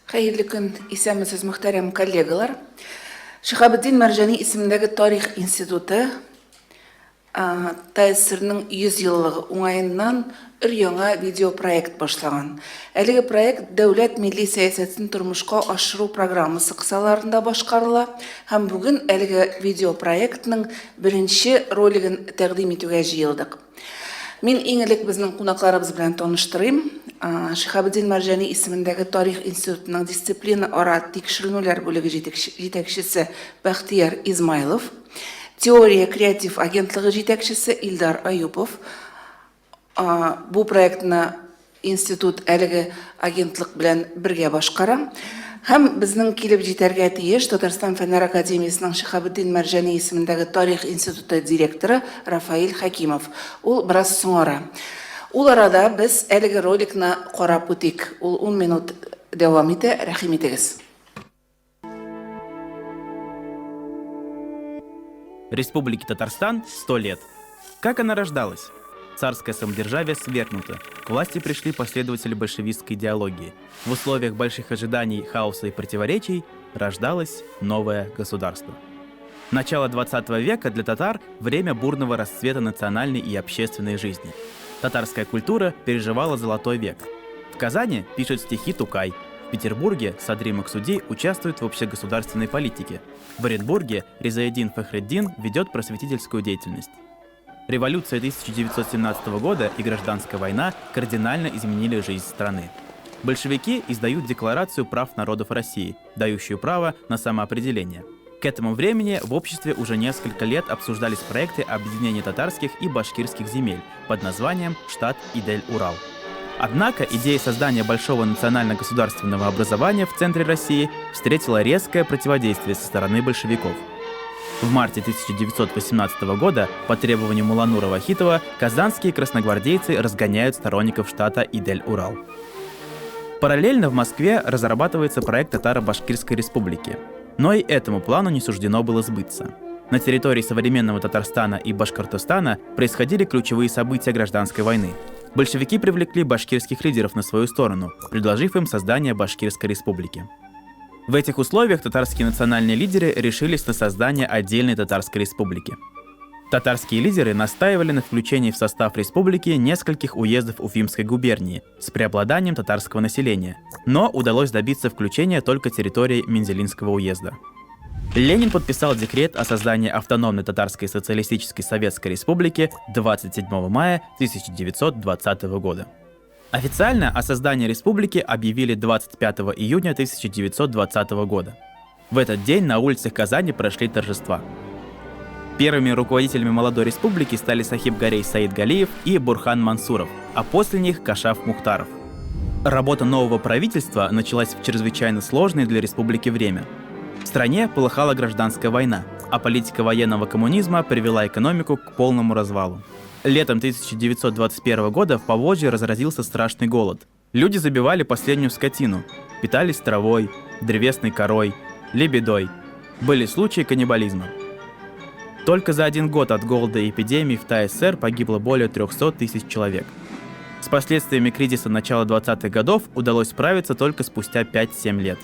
Hayırlı gün, isəmisiz muhterem kollegalar. Şihabuddin Marjani ismindəki Tarix İnstitutu тәсірінің 100 yıllığı оңайынан өр-яңа видео проект башлаған. Әлеге проект дәүләт милли сәясәтен тормышка ашыру программасы кысаларында башкарыла һәм бүген әлеге видео проектның беренче ролигын тәкъдим итүгә җыелдык. Мин иң элек безнең кунакларыбыз белән таныштырыйм. Шиһабуддин Маржани исемендәге Тарих институтының дисциплина ара тикшеренүләр бүлеге җитәкчесе Бахтияр Измайлов, Теория креатив агентлыгы җитәкчесе Илдар Аюпов, бу проектны институт әлеге агентлык белән бергә башкара. Һәм безнең килеп җитәргә тиеш Татарстан Фәннәр академиясының Шиһабуддин Маржани исемендәге Тарих институты директоры Рафаил Хакимов. Ул бераз соңра. Ул арада без әлеге роликны карап үтик. Ул 10 минут дәвам итә. Рәхим итегез. Республике Татарстан 100 лет. Как она рождалась? Царское самодержавие свергнуто. К власти пришли последователи большевистской идеологии. В условиях больших ожиданий, хаоса и противоречий рождалось новое государство. Начало 20 века для татар – время бурного расцвета национальной и общественной жизни. Татарская культура переживала золотой век. В Казани пишет стихи Тукай. В Петербурге Садри Максуди участвует в общегосударственной политике. В Оренбурге Ризаэддин Фахреддин ведет просветительскую деятельность. Революция 1917 года и гражданская война кардинально изменили жизнь страны. Большевики издают Декларацию прав народов России, дающую право на самоопределение. К этому времени в обществе уже несколько лет обсуждались проекты объединения татарских и башкирских земель под названием «Штат Идель-Урал». Однако идея создания большого национально-государственного образования в центре России встретила резкое противодействие со стороны большевиков. В марте 1918 года по требованию Муланура Вахитова казанские красногвардейцы разгоняют сторонников штата Идель-Урал. Параллельно в Москве разрабатывается проект Татаро-Башкирской республики. Но и этому плану не суждено было сбыться. На территории современного Татарстана и Башкортостана происходили ключевые события гражданской войны. Большевики привлекли башкирских лидеров на свою сторону, предложив им создание Башкирской республики. В этих условиях татарские национальные лидеры решились на создание отдельной татарской республики. Татарские лидеры настаивали на включении в состав республики нескольких уездов Уфимской губернии с преобладанием татарского населения, но удалось добиться включения только территории Мензелинского уезда. Ленин подписал декрет о создании автономной Татарской социалистической советской республики 27 мая 1920 года. Официально о создании республики объявили 25 июня 1920 года. В этот день на улицах Казани прошли торжества. Первыми руководителями молодой республики стали Сахиб Гарей Саид Галиев и Бурхан Мансуров, а после них Кашаф Мухтаров. Работа нового правительства началась в чрезвычайно сложное для республики время. В стране полыхала гражданская война, а политика военного коммунизма привела экономику к полному развалу. Летом 1921 года в Поволжье разразился страшный голод. Люди забивали последнюю скотину, питались травой, древесной корой, лебедой. Были случаи каннибализма. Только за один год от голода и эпидемии в ТССР погибло более 300 тысяч человек. С последствиями кризиса начала 20-х годов удалось справиться только спустя 5-7 лет.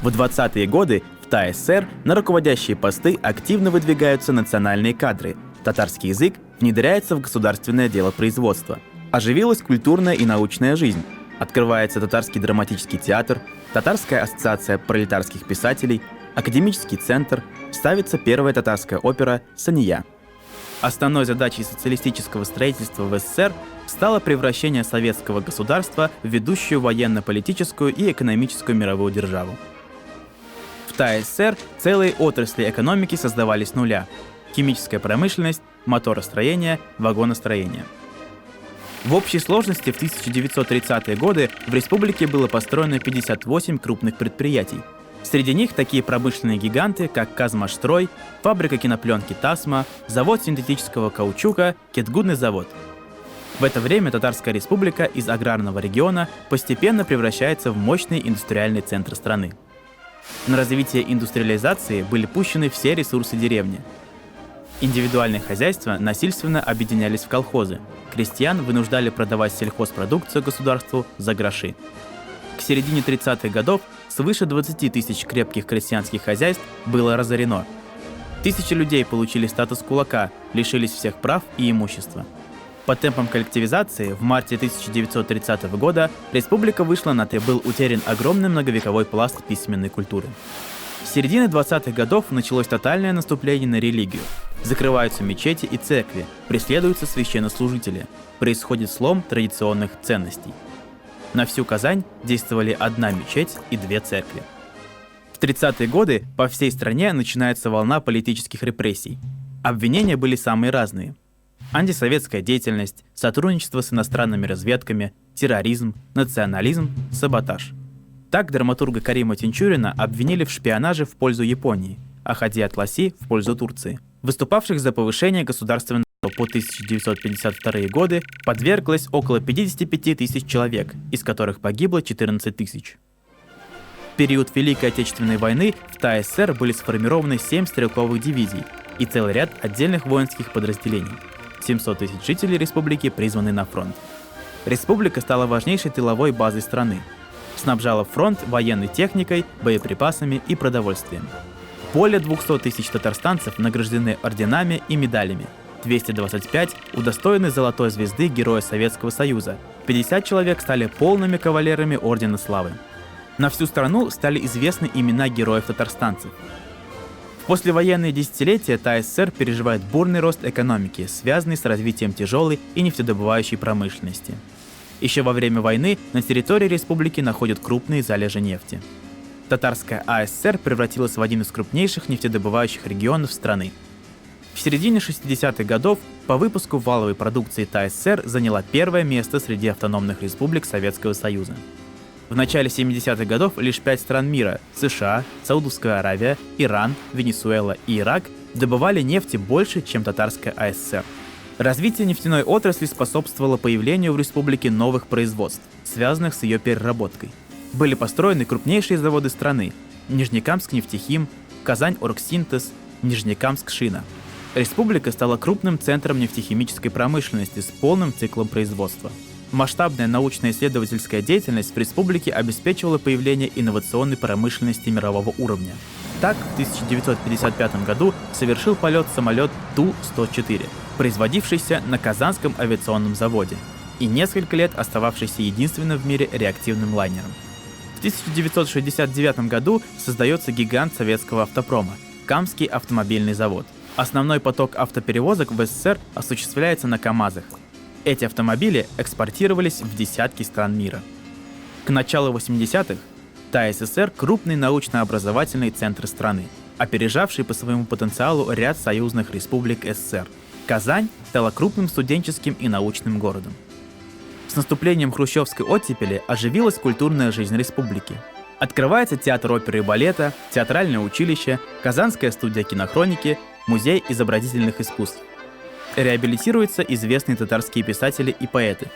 В 20-е годы в ТССР на руководящие посты активно выдвигаются национальные кадры. Татарский язык внедряется в государственное дело производства. Оживилась культурная и научная жизнь. Открывается Татарский драматический театр, Татарская ассоциация пролетарских писателей, Академический центр, ставится первая татарская опера «Сания». Основной задачей социалистического строительства в СССР стало превращение советского государства в ведущую военно-политическую и экономическую мировую державу. В ТССР целые отрасли экономики создавались с нуля: химическая промышленность, моторостроение, вагоностроение. В общей сложности в 1930-е годы в республике было построено 58 крупных предприятий. Среди них такие промышленные гиганты, как Казмашстрой, фабрика кинопленки Тасма, завод синтетического каучука, Кетгудный завод. В это время Татарская республика из аграрного региона постепенно превращается в мощный индустриальный центр страны. На развитие индустриализации были пущены все ресурсы деревни. Индивидуальные хозяйства насильственно объединялись в колхозы. Крестьян вынуждали продавать сельхозпродукцию государству за гроши. К середине 30-х годов свыше 20 тысяч крепких крестьянских хозяйств было разорено. Тысячи людей получили статус кулака, лишились всех прав и имущества. По темпам коллективизации в марте 1930 года республика вышла на был утерян огромный многовековой пласт письменной культуры. С середины 20-х годов началось тотальное наступление на религию. Закрываются мечети и церкви, преследуются священнослужители, происходит слом традиционных ценностей. На всю Казань действовали одна мечеть и две церкви. В 30-е годы по всей стране начинается волна политических репрессий. Обвинения были самые разные. Антисоветская деятельность, сотрудничество с иностранными разведками, терроризм, национализм, саботаж. Так драматурга Карима Тинчурина обвинили в шпионаже в пользу Японии, а Хади Атласи в пользу Турции. Выступавших за повышение государственного по 1952 годы подверглось около 55 тысяч человек, из которых погибло 14 тысяч. В период Великой Отечественной войны в ТАССР были сформированы 7 стрелковых дивизий и целый ряд отдельных воинских подразделений. 700 тысяч жителей республики призваны на фронт. Республика стала важнейшей тыловой базой страны. Снабжала фронт военной техникой, боеприпасами и продовольствием. Более 200 тысяч татарстанцев награждены орденами и медалями. 225 удостоены Золотой звезды Героя Советского Союза. 50 человек стали полными кавалерами Ордена Славы. На всю страну стали известны имена героев-татарстанцев. В послевоенные десятилетия ТАССР переживает бурный рост экономики, связанный с развитием тяжелой и нефтедобывающей промышленности. Еще во время войны на территории республики находят крупные залежи нефти. Татарская АССР превратилась в один из крупнейших нефтедобывающих регионов страны. В середине 60-х годов по выпуску валовой продукции ТАССР заняла первое место среди автономных республик Советского Союза. В начале 70-х годов лишь 5 стран мира – США, Саудовская Аравия, Иран, Венесуэла и Ирак – добывали нефти больше, чем Татарская АССР. Развитие нефтяной отрасли способствовало появлению в республике новых производств, связанных с ее переработкой. Были построены крупнейшие заводы страны – Нижнекамск-Нефтехим, Казань-Оргсинтез, Нижнекамск-Шина. Республика стала крупным центром нефтехимической промышленности с полным циклом производства. Масштабная научно-исследовательская деятельность в республике обеспечивала появление инновационной промышленности мирового уровня. Так, в 1955 году совершил полет самолет Ту-104, производившийся на Казанском авиационном заводе, и несколько лет остававшийся единственным в мире реактивным лайнером. В 1969 году создается гигант советского автопрома – Камский автомобильный завод. Основной поток автоперевозок в СССР осуществляется на КАМАЗах. Эти автомобили экспортировались в десятки стран мира. К началу 80-х ТАССР – крупный научно-образовательный центр страны, опережавший по своему потенциалу ряд союзных республик СССР. Казань стала крупным студенческим и научным городом. С наступлением хрущевской оттепели оживилась культурная жизнь республики. Открывается театр оперы и балета, театральное училище, Казанская студия кинохроники, музей изобразительных искусств. Реабилитируются известные татарские писатели и поэты.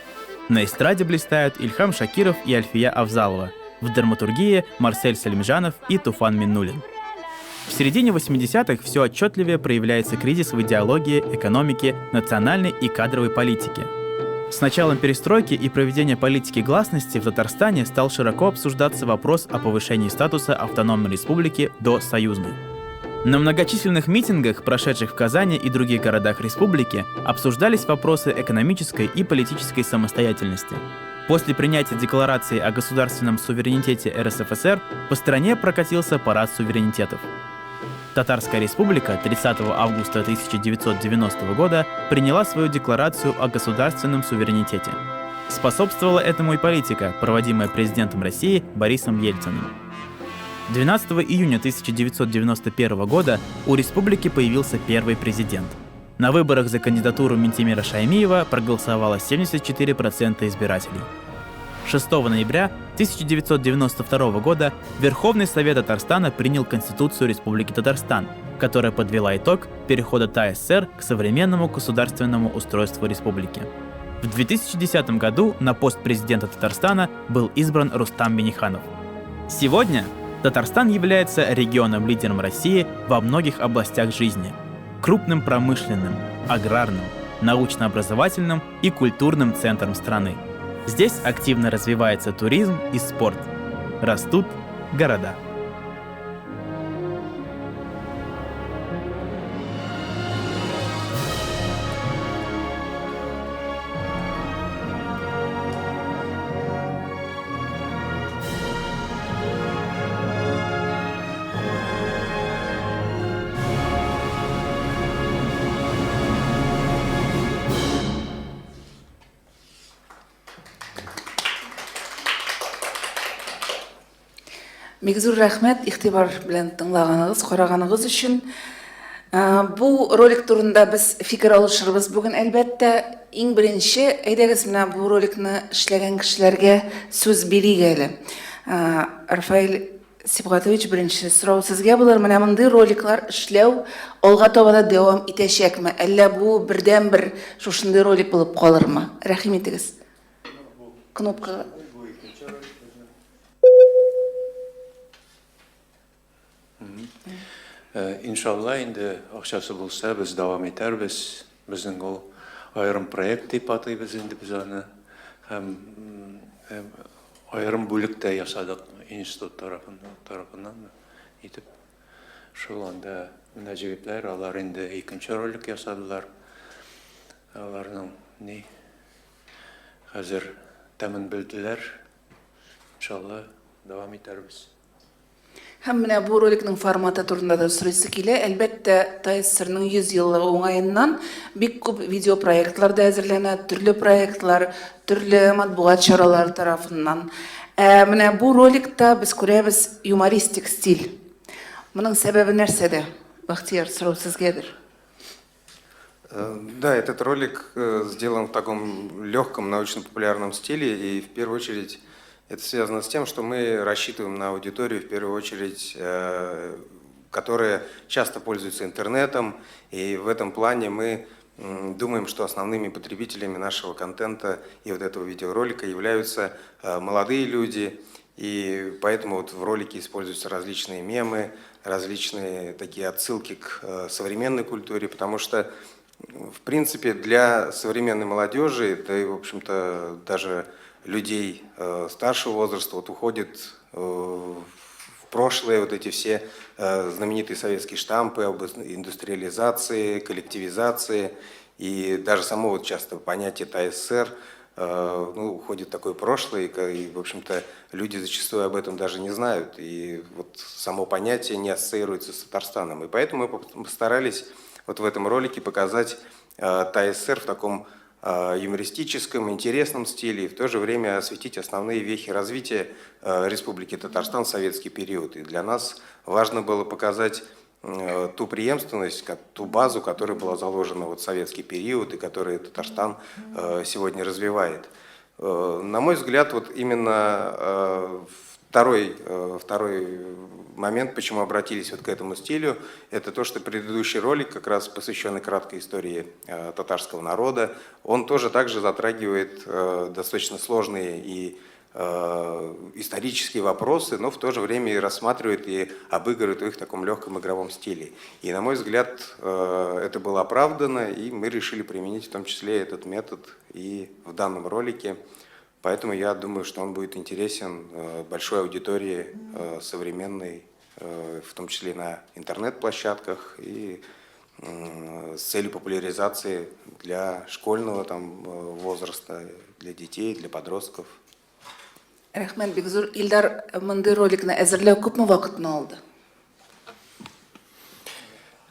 На эстраде блистают Ильхам Шакиров и Альфия Авзалова, в драматургии Марсель Сальмжанов и Туфан Миннулин. В середине 80-х все отчетливее проявляется кризис в идеологии, экономике, национальной и кадровой политике. С началом перестройки и проведения политики гласности в Татарстане стал широко обсуждаться вопрос о повышении статуса автономной республики до союзной. На многочисленных митингах, прошедших в Казани и других городах республики, обсуждались вопросы экономической и политической самостоятельности. После принятия декларации о государственном суверенитете РСФСР по стране прокатился парад суверенитетов. Татарская республика 30 августа 1990 года приняла свою декларацию о государственном суверенитете. Способствовала этому и политика, проводимая президентом России Борисом Ельциным. 12 июня 1991 года у республики появился первый президент. На выборах за кандидатуру Минтимира Шаймиева проголосовало 74% избирателей. 6 ноября 1992 года Верховный Совет Татарстана принял Конституцию Республики Татарстан, которая подвела итог перехода ТАССР к современному государственному устройству республики. В 2010 году на пост президента Татарстана был избран Рустам Минниханов. Сегодня Татарстан является регионом-лидером России во многих областях жизни – крупным промышленным, аграрным, научно-образовательным и культурным центром страны. Здесь активно развивается туризм и спорт. Растут Города. Бик зур рәхмәт игътибар белән тыңлаганыгыз, караганыгыз өчен. Бу ролик турында без фикер алышырбыз бүген әлбәттә. Иң беренче, әйдәгез менә бу роликны эшләгән кешеләргә сүз бирик әле. Рафаэль Сибгатович, беренче сорау сезгә булыр. Менә мондый роликлар эшләү алга таба да дәвам итәчәкме? Әллә бу бердән-бер шушындый ролик булып калырмы? Рәхим итегез. Кнопкага. Иншалла, инде акчасы булса, без дәвам итәрбез. Безнең ул аерым проект дип атыйбыз инде без аны. Һәм аерым бүлектә ясадык институт тарафыннан итеп. Шул анда мөнәҗәбитләр, алар инде икенче ролик ясадылар. Аларның ни хәзер тәмен белделәр. Иншалла, дәвам итәрбез. Һәм менә бу роликның форматы турында да сорыйсы килә. Әлбәттә, ТССРның 100 еллыгы уңаеннан бик күп видеопроектлар да әзерләнә, төрле проектлар, төрле матбугат чаралары тарафыннан. Менә бу роликта без күрәбез юмористик стиль. Моның сәбәбе нәрсәдә? Бахтияр, сорау сезгәдер. Да, этот ролик сделан в таком легком научно-популярном стиле, и в первую очередь это связано с тем, что мы рассчитываем на аудиторию, в первую очередь, которая часто пользуется интернетом, и в этом плане мы думаем, что основными потребителями нашего контента и вот этого видеоролика являются молодые люди, и поэтому вот в ролике используются различные мемы, различные такие отсылки к современной культуре, потому что, в принципе, для современной молодежи, да и, в общем-то, даже людей старшего возраста вот уходит в прошлое вот эти все знаменитые советские штампы об индустриализации, коллективизации, и даже само вот часто понятие ТССР уходит в такое прошлое, и, в общем-то, люди зачастую об этом даже не знают, и вот само понятие не ассоциируется с Татарстаном. И поэтому мы постарались вот в этом ролике показать ТССР в таком юмористическом, интересном стиле и в то же время осветить основные вехи развития Республики Татарстан в советский период. И для нас важно было показать ту преемственность, ту базу, которая была заложена вот в советский период и которую Татарстан сегодня развивает. На мой взгляд, вот именно второй момент, почему обратились вот к этому стилю, это то, что предыдущий ролик, как раз посвященный краткой истории татарского народа, он тоже также затрагивает достаточно сложные и исторические вопросы, но в то же время и рассматривает и обыгрывает их в таком легком игровом стиле. И, на мой взгляд, это было оправдано, и мы решили применить в том числе этот метод и в данном ролике. Поэтому я думаю, что он будет интересен большой аудитории современной, в том числе на интернет-площадках, и с целью популяризации для школьного возраста, для детей, для подростков. Рәхмәт, бик зур. Илдар, мондый роликны әзерләү күпме вакытны алды?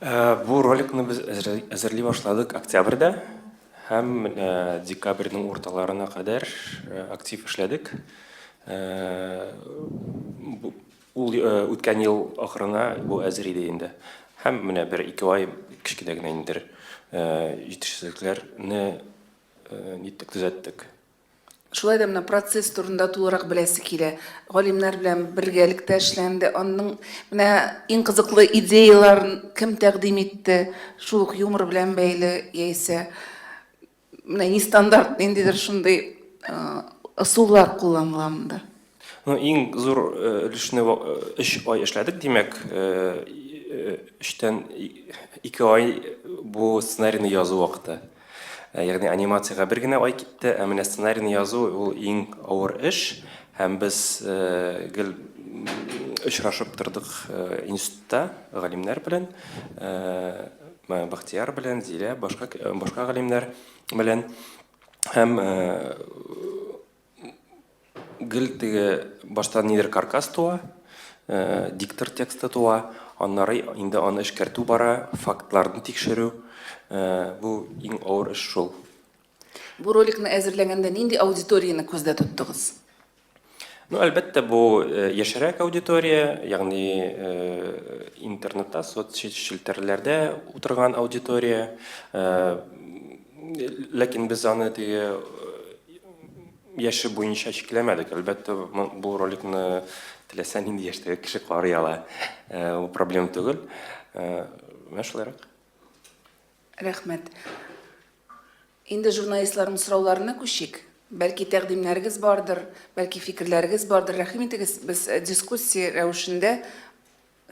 Бу роликны без әзерли башладык октябрьдә һәм декабрьнең урталарына кадәр актив эшләдек. Ул үткән ел ахырына бу әзер иде инде. Һәм менә 1-2 ай кичкенә генә инде җитешсезлекләрне төзәттек. Шулай да менә процесс турында тулырак беләсе килә. Галимнәр белән бергәлектә эшләнде. Аның менә иң кызыклы идеяларын кем тәкъдим итте? Шул ук юмор белән бәйле яисә менә нестандарт ниндидер шундый ысуллар кулланыламы? Иң зур өлешне 3 ай эшләдек, димәк, эштән 2 ай бу сценарийны язу вакыты. Ягъни анимациягә бер генә ай китте, ә менә сценарийны язу ул иң авыр эш, һәм без гел очrашып тордык институтта галимнәр белән, Бахтияр белән, Зилә, башка галимнәр белән. Һәм гел теге баштан нидер каркас туа, диктор тексты туа, аннары инде аны эшкәртү бара, фактларны тикшерү. Бу иң авыр эш шул. Бу роликны әзерләгәндә нинди аудиторияны күздә тоттыгыз? Ну, әлбәттә, бу яшәрәк аудитория, ягъни интернетта, соцчелтәрләрдә утырган аудитория. Ләкин без аны теге яше буенча чикләмәдек. Әлбәттә, бу роликны теләсә нинди яшьтәге кеше карый ала. Бу проблема түгел. Менә шулайрак. Рәхмәт. Инде журналистларның сорауларына күчик. Бәлки тәкъдимнәрегез бардыр, бәлки фикерләрегез бардыр. Рәхим итегез, без дискуссия рәвешендә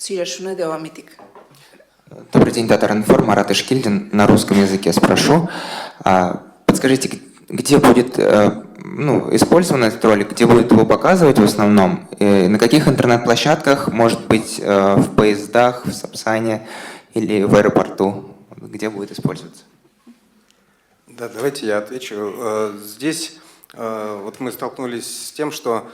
сөйләшүне дәвам итик. Добрый день, Татар-Информ, Марат Ишкильдин. На русском языке спрошу. Подскажите, где будет использован этот ролик, где будет его показывать в основном? На каких интернет-площадках, может быть, в поездах, в Сапсане или в аэропорту? Где будет использоваться? Да, давайте я отвечу. Здесь вот мы столкнулись с тем, что,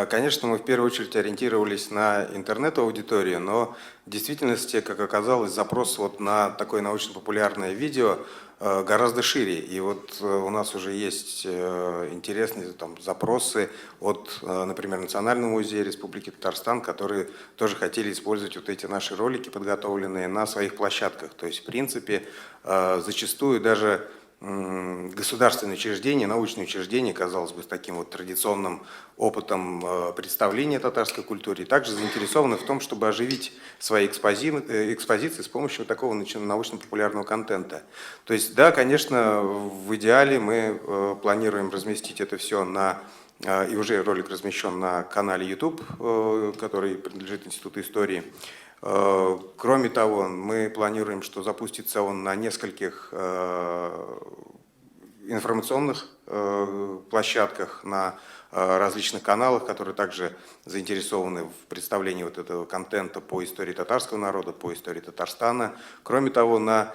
конечно, мы в первую очередь ориентировались на интернет-аудиторию, но в действительности, как оказалось, запрос вот на такое научно-популярное видео гораздо шире. И вот у нас уже есть интересные там запросы от, например, Национального музея Республики Татарстан, которые тоже хотели использовать вот эти наши ролики, подготовленные на своих площадках. То есть, в принципе, зачастую даже государственные учреждения, научные учреждения, казалось бы, с таким вот традиционным опытом представления о татарской культуре, также заинтересованы в том, чтобы оживить свои экспозиции с помощью такого научно-популярного контента. То есть, да, конечно, в идеале мы планируем разместить это все и уже ролик размещен на канале YouTube, который принадлежит Институту истории. Кроме того, мы планируем, что запустится он на нескольких информационных площадках, на различных каналах, которые также заинтересованы в представлении вот этого контента по истории татарского народа, по истории Татарстана. Кроме того, на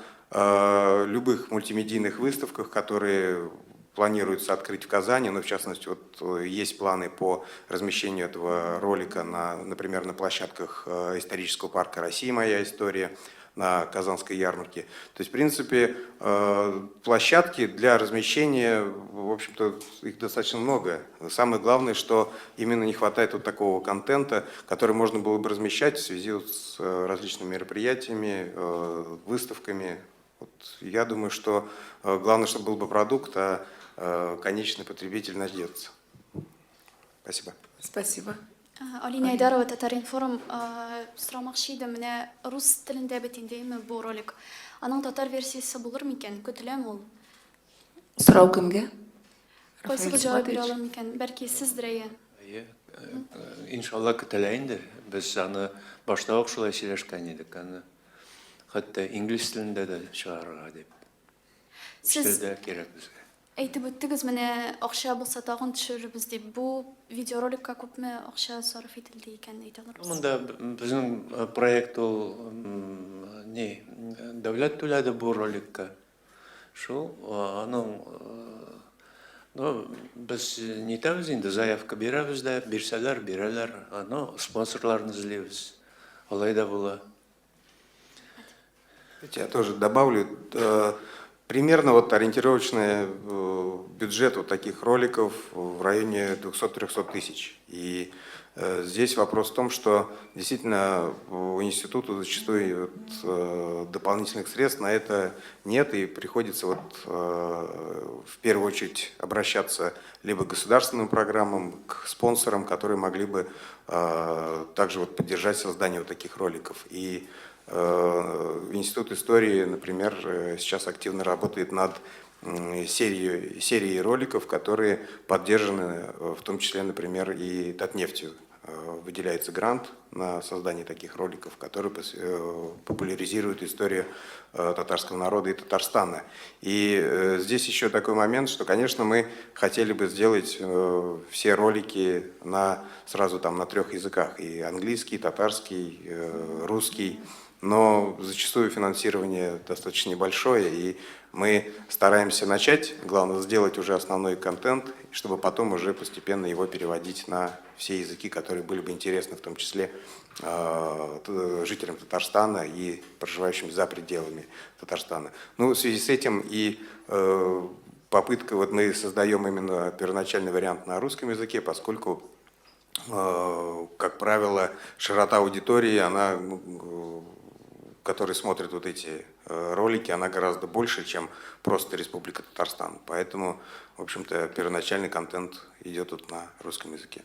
любых мультимедийных выставках, которые планируется открыть в Казани, но в частности вот есть планы по размещению этого ролика, например, на площадках исторического парка «Россия. Моя история», на Казанской ярмарке. То есть, в принципе, площадки для размещения, в общем-то, их достаточно много. Самое главное, что именно не хватает вот такого контента, который можно было бы размещать в связи вот с различными мероприятиями, выставками. Вот я думаю, что главное, чтобы был бы продукт, а конечный потребитель надеется. Спасибо. Спасибо. Алина Айдарова, Татар-Информ. Сұрамақшы едім, міне рус тілінде бітіндеймі бұл ролик. Аның татар версиясы болыр ма екен? Көтілем ол? Сұрау кімге? Қойсығы жауап бере алам екен? Бәрке сіздір әйе? Иншалла көтелә инде. Без аны башта ук шулай сөйләшкән идек. Аны хәтта инглиз телендә дә чыгарырга дип. Сіз Телдә кирәк безгә. әйтіп өттігіз, міне ақша болса тағын түшірірбіз деп, бұл видеороликқа көпме ақша сарыф етілді екен айта аларбыз? Монда безнең проект ул дәүләт түләде бу роликка. Шул аның без нитәбез инде, заявка бирәбез дә, бирсәләр, бирәләр. Спонсорларны эзлибез. Алай да була. Я тоже добавлю. Примерно вот ориентировочный бюджет вот таких роликов в районе 200-300 тысяч. И здесь вопрос в том, что действительно у института зачастую дополнительных средств на это нет, и приходится вот в первую очередь обращаться либо к государственным программам, к спонсорам, которые могли бы также вот поддержать создание вот таких роликов. И Институт истории, например, сейчас активно работает над серией роликов, которые поддержаны, в том числе, например, и Татнефтью выделяется грант на создание таких роликов, которые популяризируют историю татарского народа и Татарстана. И здесь еще такой момент, что, конечно, мы хотели бы сделать все ролики сразу там на 3 языках, и английский, и татарский, русский, но зачастую финансирование достаточно небольшое, и мы стараемся начать, главное, сделать уже основной контент, чтобы потом уже постепенно его переводить на все языки, которые были бы интересны, в том числе жителям Татарстана и проживающим за пределами Татарстана. Ну, в связи с этим и попытка, вот мы создаем именно первоначальный вариант на русском языке, поскольку, как правило, широта аудитории, она, которые смотрят вот эти ролики, она гораздо больше, чем просто Республика Татарстан. Поэтому, в общем-то, первоначальный контент идет тут на русском языке.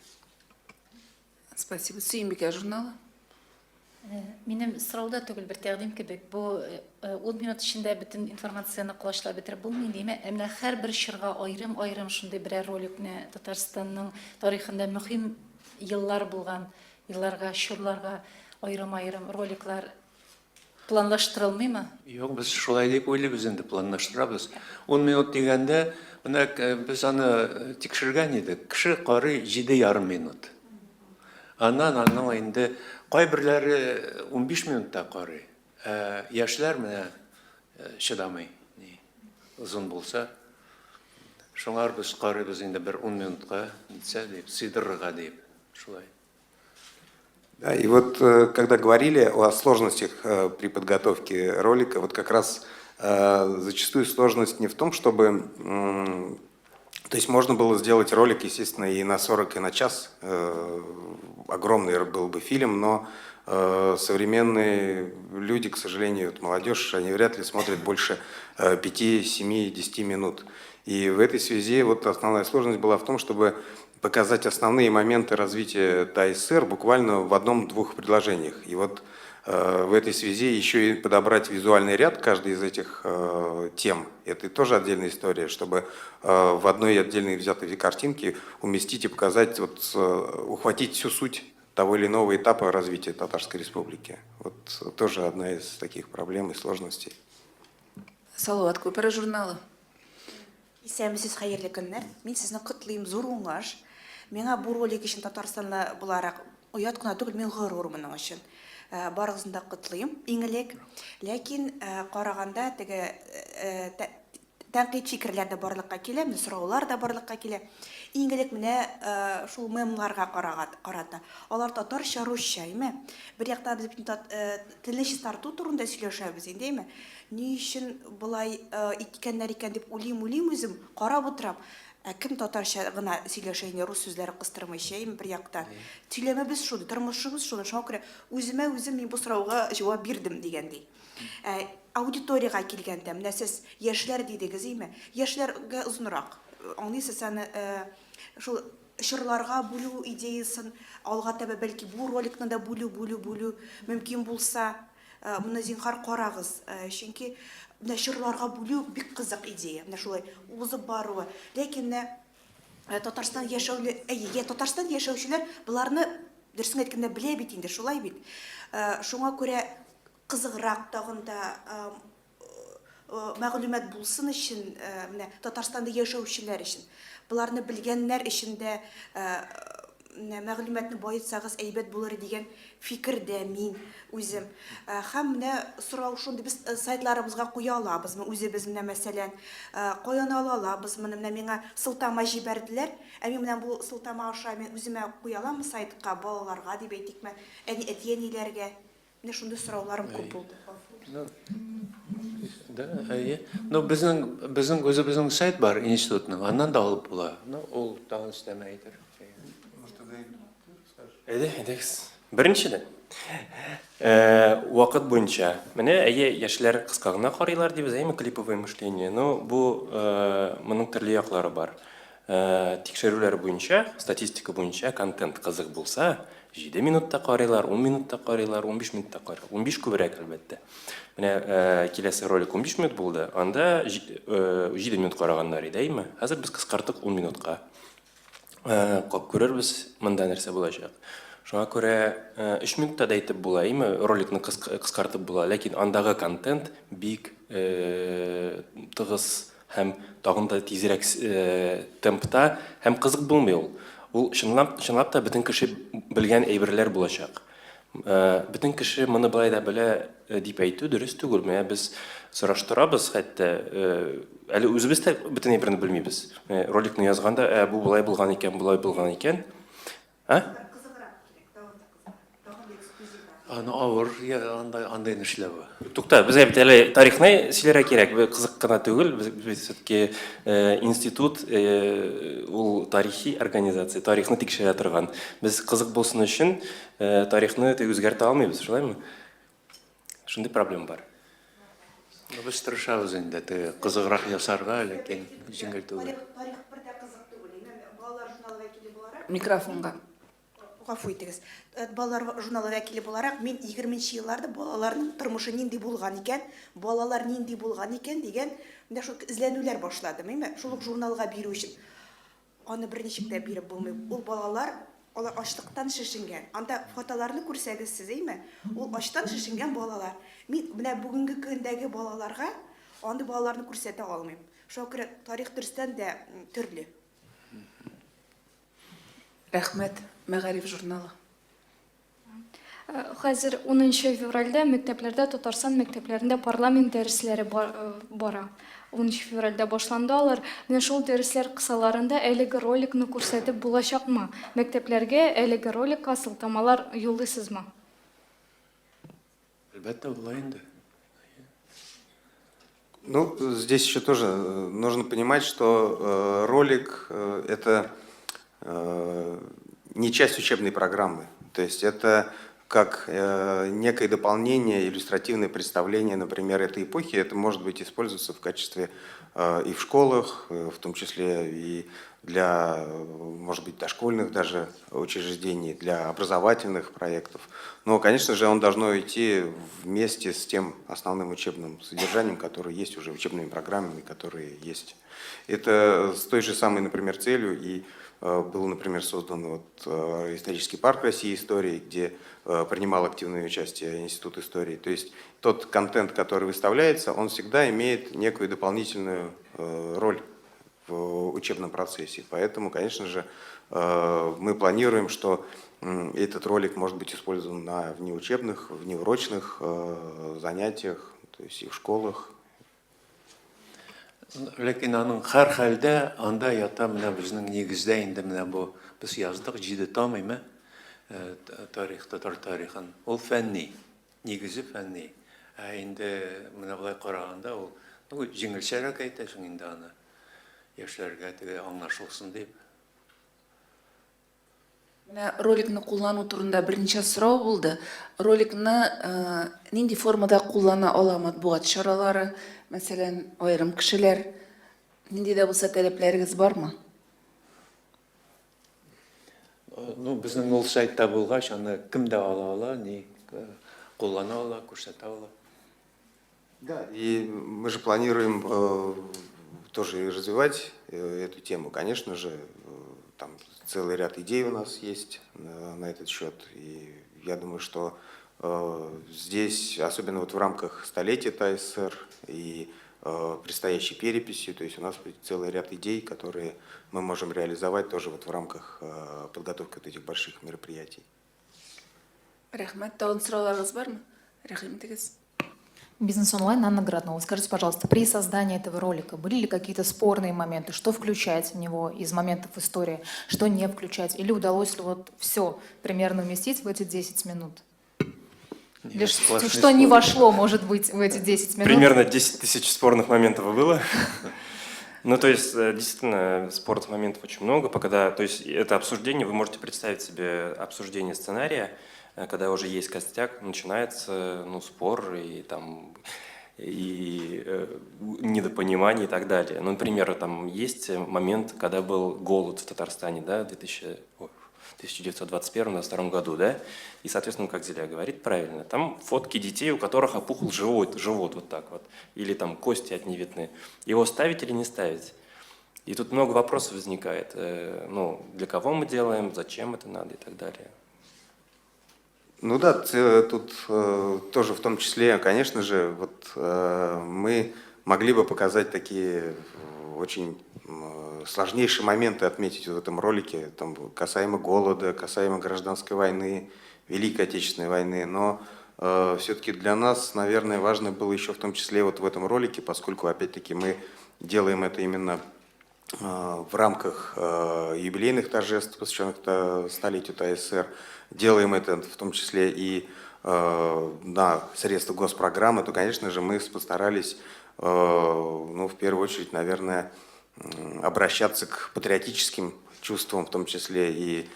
Спасибо. Сүйінбеке журналы. Минем сұрауда түгіл бір тәқдим кебек. Бұл 10 минут ішінде бүтін информацияны құлашлап бітіріп болмай дейме. Әміне әр бір шырға айрым шындай бірер роликне Татарстанның тарихында мүхим yıllar болған, yıllarga, şurlarga айрым роликлар планлаштырылмый ма? Yok, biz şulay deyip ойлайбыз енді планлаштырабыз. 10 минут дегенде, biz аны текшерген едік. Кіші қары 7,5 минут. Анан енді кайбірләре 15 минутта карый. Яшьләр менә шыдамый. Узун булса, шуңар без карыйбыз инде бер 10 минутка, нитсә дип, сыйдырырга дип. Шулай. Да, и вот когда говорили о сложностях при подготовке ролика, вот как раз зачастую сложность не в том, чтобы... То есть можно было сделать ролик, естественно, и на 40, и на час. Огромный был бы фильм, но современные люди, к сожалению, вот молодежь, они вряд ли смотрят больше 5, 7, 10 минут. И в этой связи вот основная сложность была в том, чтобы показать основные моменты развития ТАССР буквально в 1-2 предложениях. И вот в этой связи еще и подобрать визуальный ряд каждой из этих тем. Это тоже отдельная история, чтобы в одной отдельной взятой картинке уместить и показать, вот, ухватить всю суть того или иного этапа развития Татарской Республики. Вот тоже одна из таких проблем и сложностей. Салауат көпірі журналы. Исәмісіз қайырлы күннер. Мен сізні құтлайым, зор оңаш. Меңа бұл ролик үшін Татарстанны бұларақ ұят қына түгіл, мен ғырур мұның үшін. Барғызында құтлайым. Еңілік, ләкин қарағанда тәнқид фикірлер де барлыққа келе, сұраулар да барлыққа келе. Еңілік міне шул мемларға қарады. Олар татарша, русша, бір яқта біз тілінші тарту турында сөйлешәбіз, дейме? Не үшін бұлай икенлер екен деп ойлайым өзім, қарап отырам. Кім татарша ғына сөйлешәйне, рус сөздері қыстырмайшайым бір яқтан. Сөйлеме біз шуды, тұрмышымыз шуды. Шоң көре, өзіме мен бұл сұрауға жауап бердім дегендей. Аудиторияға келгенде, міне сіз ешілер дейдіңіз, ешілерге ұзынырақ. Аңлайсыз сәні шырларға бөлу идеясын, алға табы бәлки бұл роликны да бөлу мүмкін болса, мұны зинхар қарағыз. Шенке шырларға бөлу бік қызық идея. Шулай ұзып баруы. Лекен Татарстан яшаушілер бұларны дұрсын әйткенде біле бетінде, шулай бет. Шуңа көре қызығырақ тағында мәғлумат болсын үшін, Татарстанда яшаушілер үшін, бұларны білгенлер ішінде мәғлуматны байытсағыз әйбет болыр деген фикірді мен өзім. Хәм сұрау шунды біз сайтларымызға қоя алабыз, өзі біз мәселен қоян алабыз, меңа сылтама жіберділер. Мен бұл сылтама аша мен өзіме қоя аламын сайтқа, балаларға деп әйтік мә, әдиенелерге. Шунды сұрауларым көп болды. Ну, біздің өзі сайт бар институтның, аннан да алып бола. Ол тағын істеме айтыр. Біріншіден, уақыт бойынша, міне яшілер қысқағына қарайлар дейбіз, клиповое мышление, бұл мұның түрлі яқлары бар. Текшерулер бойынша, статистика бойынша контент қызық болса, 7 минутта қарайлар, 10 минутта қарайлар, 15 минутта қарайлар. 15 көбірек әлбәтті. Міне келесі ролик 15 минут болды, анда 7 минут қарағандар едеймі? Әзір біз қысқартық 10 минутқа. Қоп көрербіз, мұнда нәрсе болашақ. Шуңа күрә 3 минутта да әйтеп була, име, роликны кыскартып була, ләкин андагы контент бик тыгыз һәм тагын да тизрәк темпта һәм кызык булмый ул. Ул чынлап та бөтен кеше белгән әйберләр булачак. Бөтен кеше моны былай да белә дип әйтү дөрес түгел. Менә без сораштырабыз, хәтта әле үзебез дә бөтен әйберне белмибез. Роликны язганда, бу булай булган икән, булай булган икән. Аны авыр, андай эшләве. Тукта, безгә бит әле тарихны сөйләргә кирәк. Кызык кына түгел, без все-таки институт, ул тарихи организация, тарихны тикшерә торган. Без кызык булсын өчен тарихны үзгәртә алмыйбыз, шулаймы? Шундый проблема бар. Без тырышабыз инде, кызыграк ясарга, ләкин җиңел түгел. Тарих бердә кызык түгел, балалар журналы вәкиле буларак. Микрофонга. Гафу итегез. Балалар журналы вәкиле буларак, мен 20-нче елларда балаларның тормышы нинди булган икән, балалар нинди булган икән дигән менә шул эзләнүләр башладым, әйме? Шул журналга бирү өчен. Аны берничек тә биреп булмый. Ул балалар алар ачлыктан шешенгән. Анда фотоларны күрсәгез сез, әйме? Ул ачтан шешенгән балалар. Мин менә бүгенге көндәге балаларга андый балаларны күрсәтә алмыйм. Шуңа күрә тарих дөрестән дә төрле. Рәхмәт, Мәгариф журналы. Хәзер 10 февральдә мәктәпләрдә, Татарстан мәктәпләрендә парламент дәресләре бара. 10 февральдә башланды алар. Менә шул дәресләр кысаларында әлеге роликны күрсәтеп булачакмы? Мәктәпләргә әлеге роликка сылтамалар юллыйсызмы? Әлбәттә булай инде. Ну, здесь еще тоже нужно понимать, что ролик это не часть учебной программы. То есть это как некое дополнение, иллюстративное представление, например, этой эпохи. Это может быть использоваться в качестве и в школах, в том числе и для, может быть, дошкольных даже учреждений, для образовательных проектов. Но, конечно же, он должно идти вместе с тем основным учебным содержанием, которое есть уже, учебными программами, которые есть. Это с той же самой, например, целью и был, например, создан исторический парк России истории, где принимал активное участие Институт истории. То есть тот контент, который выставляется, он всегда имеет некую дополнительную роль в учебном процессе. Поэтому, конечно же, мы планируем, что этот ролик может быть использован на внеучебных, внеурочных занятиях, то есть и в школах. Ләкин аның һәр хәлдә анда ята менә безнең нигездә инде менә бу без яздык 7 том име тарих, татар тарихын. Ул фәнни, нигезе фәнни. Инде менә булай караганда ул җиңелчәрәк әйтәсең инде аны. Яшьләргә теге аңлашылсын дип. Менә роликны куллану турында берничә сорау булды. Роликны нинди формада куллана ала матбугат чаралары, мәсәлән, аерым кешеләр, нинди дә булса таләпләрегез бармы? Ну, безнең ул сайтта булгач, аны кем дә ала, ни куллана ала, күрсәтә ала. Да, и мы же планируем тоже развивать эту тему. Конечно же, там целый ряд идей у нас есть на этот счет. И я думаю, что здесь, особенно вот в рамках столетия ТАССР и предстоящей переписи, то есть у нас целый ряд идей, которые мы можем реализовать тоже вот в рамках подготовки вот этих больших мероприятий. Рәхмәт, тагын сорауларыгыз бармы? Рәхим итегез. Бизнес онлайн, Анна Граднова. Скажите, пожалуйста, при создании этого ролика были ли какие-то спорные моменты? Что включать в него из моментов истории, что не включать? Или удалось ли вот все примерно уместить в эти 10 минут? Или что не вошло, может быть, в эти 10 минут? Примерно 10 тысяч спорных моментов было. Ну, то есть, действительно, спорных моментов очень много. То есть, это обсуждение, вы можете представить себе обсуждение сценария, когда уже есть костяк, начинается спор и недопонимание и так далее. Ну, например, там есть момент, когда был голод в Татарстане, да, в 1921-1922 году, да, и, соответственно, как Зиля говорит правильно, там фотки детей, у которых опухл живот вот так вот, или там кости одни видны. Его ставить или не ставить? И тут много вопросов возникает. Ну, для кого мы делаем, зачем это надо и так далее. Ну да, тут тоже в том числе, конечно же, вот мы могли бы показать такие очень сложнейшие моменты, отметить в этом ролике, там, касаемо голода, касаемо гражданской войны, Великой Отечественной войны, но все-таки для нас, наверное, важно было еще в том числе вот в этом ролике, поскольку, опять-таки, мы делаем это именно в рамках юбилейных торжеств, посвященных столетию ТСР, делаем это в том числе и на средства госпрограммы, то, конечно же, мы постарались, ну, в первую очередь, наверное, обращаться к патриотическим чувствам, в том числе и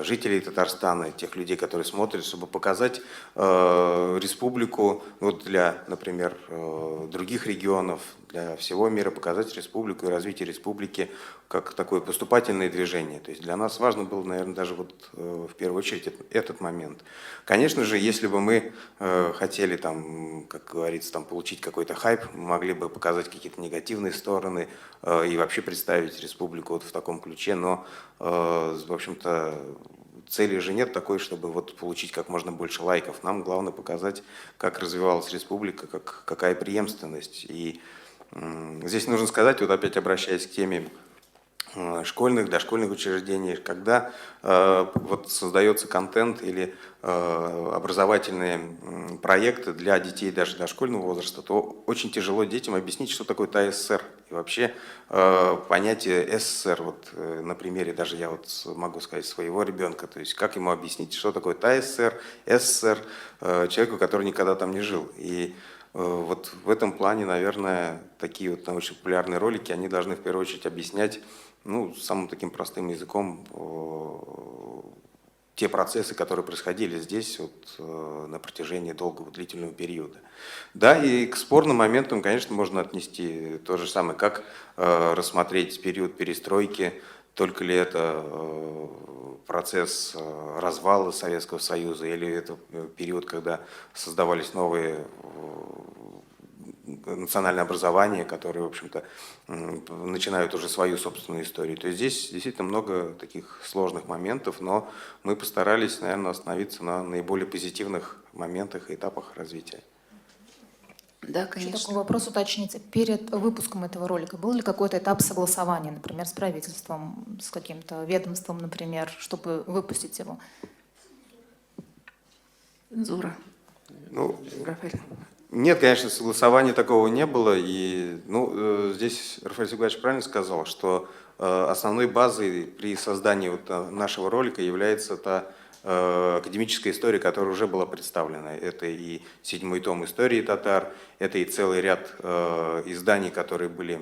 жителей Татарстана, тех людей, которые смотрят, чтобы показать республику, вот для, например, других регионов, для всего мира, показать республику и развитие республики как такое поступательное движение. То есть для нас важно было, наверное, даже вот в первую очередь этот момент. Конечно же, если бы мы хотели, там, как говорится, там, получить какой-то хайп, мы могли бы показать какие-то негативные стороны и вообще представить республику вот в таком ключе, но, в общем-то, цели же нет такой, чтобы вот получить как можно больше лайков. Нам главное показать, как развивалась республика, какая преемственность. И здесь нужно сказать, вот опять обращаясь к теме школьных, дошкольных учреждений, когда вот создается контент или образовательные проекты для детей даже дошкольного возраста, то очень тяжело детям объяснить, что такое ТССР. И вообще понятие СССР, вот на примере даже я вот могу сказать своего ребенка, то есть как ему объяснить, что такое ТССР, СССР, человеку, который никогда там не жил. И вот в этом плане, наверное, такие вот научно-популярные ролики, они должны в первую очередь объяснять, ну, самым таким простым языком те процессы, которые происходили здесь вот, на протяжении долгого, длительного периода. Да, и к спорным моментам, конечно, можно отнести то же самое, как рассмотреть период перестройки, только ли это процесс развала Советского Союза, или это период, когда создавались новые национальное образование, которые, в общем-то, начинают уже свою собственную историю. То есть здесь действительно много таких сложных моментов, но мы постарались, наверное, остановиться на наиболее позитивных моментах и этапах развития. Да, Еще конечно. такой вопрос уточнится. Перед выпуском этого ролика был ли какой-то этап согласования, например, с правительством, с каким-то ведомством, например, чтобы выпустить его? Зура. Ну, Рафаэль. нет, конечно, согласования такого не было. И ну, здесь Рафаэль Сигурович правильно сказал, что основной базой при создании вот нашего ролика является та академическая история, которая уже была представлена. Это и 7-й том истории татар, это и целый ряд изданий, которые были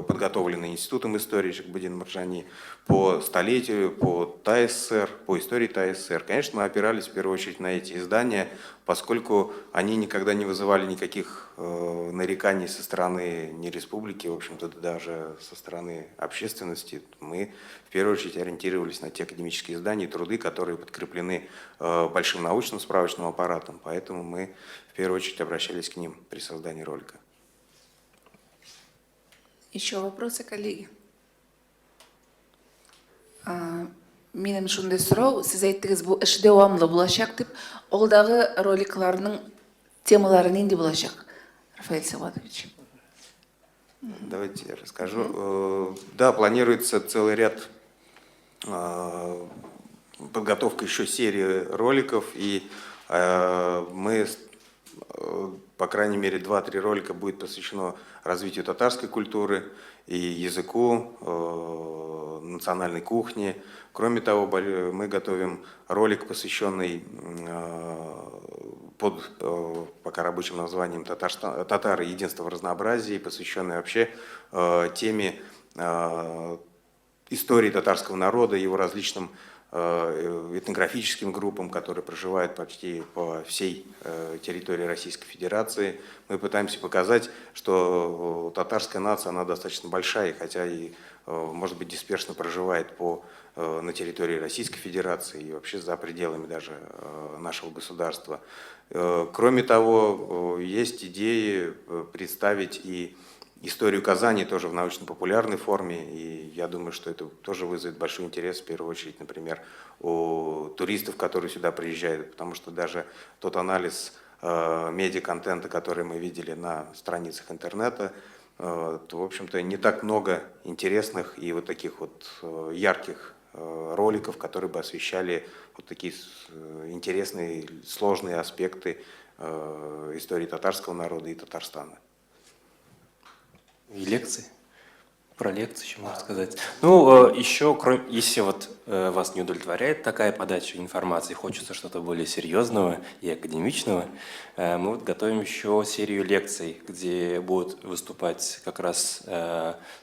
подготовлены Институтом истории Шахбуддина Маржани по столетию, по ТССР, по истории ТССР. Конечно, мы опирались в первую очередь на эти издания, поскольку они никогда не вызывали никаких нареканий со стороны ни республики, в общем-то, даже со стороны общественности. Мы в первую очередь ориентировались на те академические издания и труды, которые подкреплены большим научным справочным аппаратом, поэтому мы в первую очередь обращались к ним при создании ролика. Еще вопросы, коллеги? Менің шундай сұрау, сіз айттыңыз, бұл іш девамлы болашақ деп, олдағы роликларының темалары ненде болашақ? Рафаэль Саватович. Давайте я расскажу. Да, планируется целый ряд подготовка еще серии роликов, и мы, по крайней мере, 2-3 ролика будет посвящено развитию татарской культуры и языку, национальной кухне. Кроме того, мы готовим ролик, посвященный под пока рабочим названием «Татары. Единство в разнообразии», посвященный вообще теме истории татарского народа, его различным этнографическим группам, которые проживают почти по всей территории Российской Федерации. Мы пытаемся показать, что татарская нация, она достаточно большая, хотя и, может быть, дисперсно проживает на территории Российской Федерации и вообще за пределами даже нашего государства. Кроме того, есть идеи представить и историю Казани тоже в научно-популярной форме, и я думаю, что это тоже вызовет большой интерес, в первую очередь, например, у туристов, которые сюда приезжают, потому что даже тот анализ медиа-контента, который мы видели на страницах интернета, то, в общем-то, не так много интересных и вот таких вот ярких роликов, которые бы освещали вот такие интересные, сложные аспекты истории татарского народа и Татарстана. И лекции. Про лекции еще можно сказать. Ну, еще, если вот вас не удовлетворяет такая подача информации, хочется что-то более серьезного и академичного, мы вот готовим еще серию лекций, где будут выступать как раз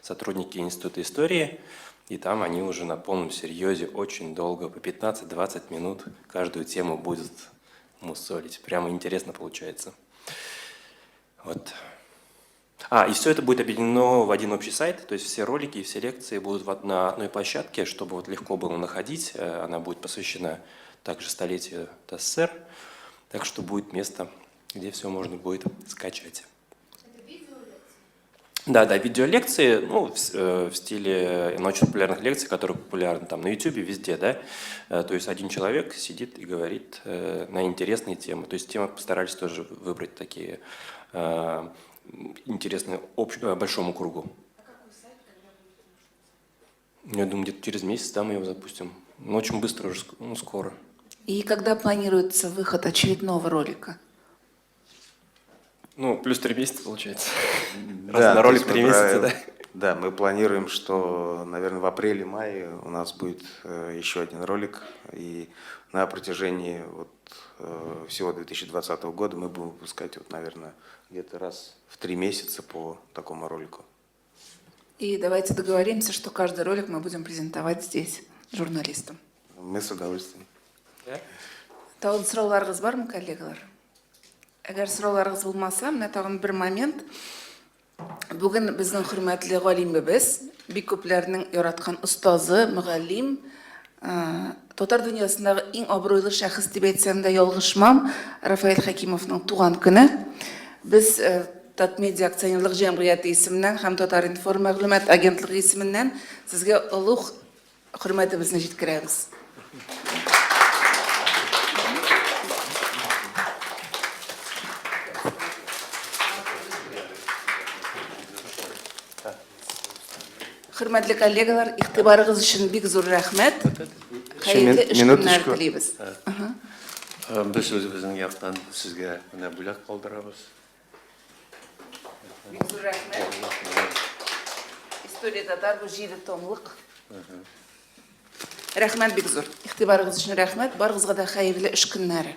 сотрудники Института истории, и там они уже на полном серьезе очень долго, по 15-20 минут, каждую тему будут мусолить. Прямо интересно получается. Вот. И все это будет объединено в один общий сайт, то есть все ролики и все лекции будут на одной площадке, чтобы вот легко было находить. Она будет посвящена также столетию ТССР, так что будет место, где все можно будет скачать. Это видеолекции? Да, видеолекции, ну, в стиле научно-популярных лекций, которые популярны там на YouTube, везде, да. То есть один человек сидит и говорит на интересные темы. То есть темы постарались тоже выбрать такие интересные большому кругу. Я думаю, где-то через месяц, да, мы его запустим. Но очень быстро уже, скоро. И когда планируется выход очередного ролика? Ну, плюс 3 месяца получается. Да, на ролик 3 месяца, да? Да, мы планируем, что, наверное, в апреле-мае у нас будет еще один ролик. И на протяжении всего 2020 года мы будем выпускать, наверное, где-то раз в 3 месяца по такому ролику. И давайте договоримся, что каждый ролик мы будем презентовать здесь, журналистам. Мы с удовольствием. Тағы сұрауларыңыз бармы, коллегалар? Әгәр сұрауларыңыз булмаса, менә тагын бер момент. Бүген безнең хөрмәтле галимебез, бик күпләрнең яраткан остазы, мөгаллим, татар дөньясындагы иң абруйлы шәхес дип әйтсәм дә ялгышмам, Рафаэль Хәкимовның туган көне. Без Татмедиа акционерлык җәмгыяте исеменнән һәм Татар-Информ мәгълүмат агентлыгы исеменнән сезгә олуг хөрмәтебезне җиткерәбез. Хөрмәтле коллегалар, игътибарыгыз өчен бик зур рәхмәт. Хәерле эш көннәр телибез. Без үзебезнең яктан сезгә менә бүләк калдырабыз. Бик зур рәхмәт. История татар бу 7 томлык. Рәхмәт бик зур. Игътибарыгыз өчен рәхмәт. Барыгызга да хәерле эш көннәре.